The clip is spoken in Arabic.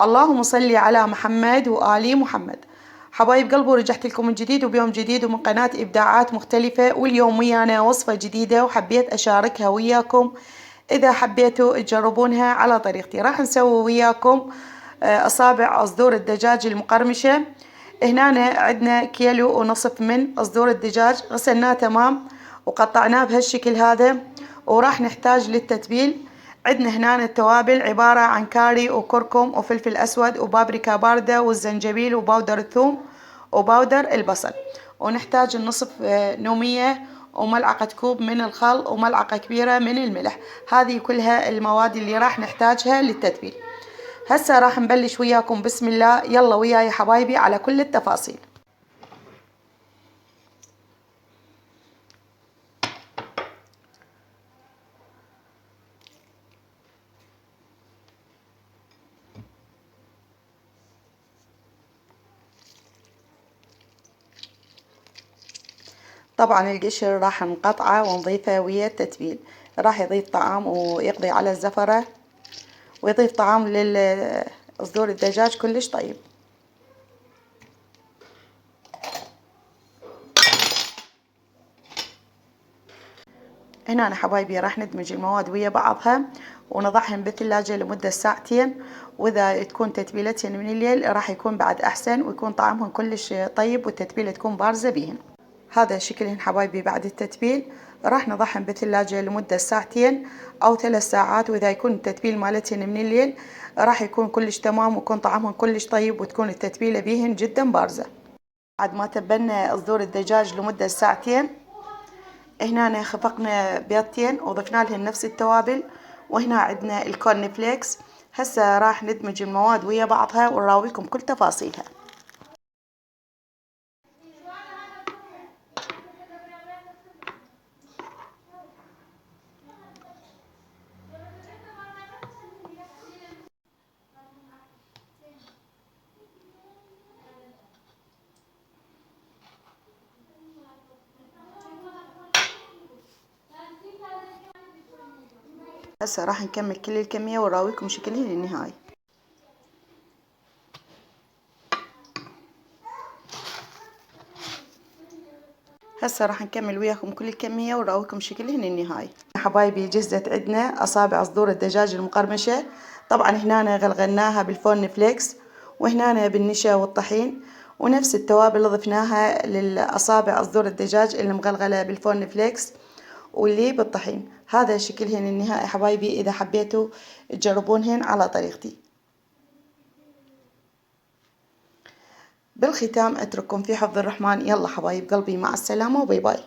اللهم صل على محمد وآل محمد. حبايب قلبي، رجعت لكم من جديد وبيوم جديد ومن قناة إبداعات مختلفة، واليوم ويانا وصفة جديدة وحبيت أشاركها وياكم. إذا حبيتوا تجربونها على طريقتي، راح نسوي وياكم أصابع صدور الدجاج المقرمشة. هنا عندنا كيلو ونصف من صدور الدجاج، غسلناه تمام وقطعناه بهالشكل هذا. وراح نحتاج للتتبيل. عندنا هنا التوابل عبارة عن كاري وكركم وفلفل أسود وبابريكا باردة والزنجبيل وبودر الثوم وبودر البصل. ونحتاج النصف نومية وملعقة كوب من الخل وملعقة كبيرة من الملح. هذه كلها المواد اللي راح نحتاجها للتتبيل. هسه راح نبلش وياكم، بسم الله. يلا وياي حبايبي على كل التفاصيل. طبعا القشر راح نقطعه ونضيفه ويا التتبيل، راح يضيف طعم ويقضي على الزفرة ويضيف طعم لصدور الدجاج كلش طيب. هنا حبايبي راح ندمج المواد ويا بعضها ونضعهم بالثلاجة لمدة ساعتين، وإذا تكون تتبيلتهن من الليل راح يكون بعد أحسن ويكون طعمهم كلش طيب والتتبيلة تكون بارزة بيهن. هذا شكلهن حبايبي بعد التتبيل. راح نضعهم بالثلاجة لمدة ساعتين أو 3 ساعات، وإذا يكون التتبيل مالتهن من الليل راح يكون كلش تمام ويكون طعمهم كلش طيب وتكون التتبيلة بيهن جدا بارزة. بعد ما تبلنا صدور الدجاج لمدة ساعتين، هنا خفقنا بيضتين وضفنا لهن نفس التوابل، وهنا عندنا الكورن فليكس. هسه راح ندمج المواد ويا بعضها ونراويكم كل تفاصيلها. هسه راح نكمل كل الكمية ونراويكم شكلها للنهاية. هسه راح نكمل وياكم كل الكمية ونراويكم شكلها للنهاية. حبايبي جهزت عندنا أصابع صدور الدجاج المقرمشة. طبعا هنا غلغلناها بالفورن فليكس، وهنا بالنشا والطحين، ونفس التوابل اللي ضفناها للأصابع صدور الدجاج اللي مغلغلة بالفورن فليكس واللي بالطحين. هذا شكلهن النهائي حبايبي، إذا حبيتوا تجربونهن على طريقتي. بالختام أترككم في حفظ الرحمن. يلا حبايب قلبي، مع السلامة وباي باي.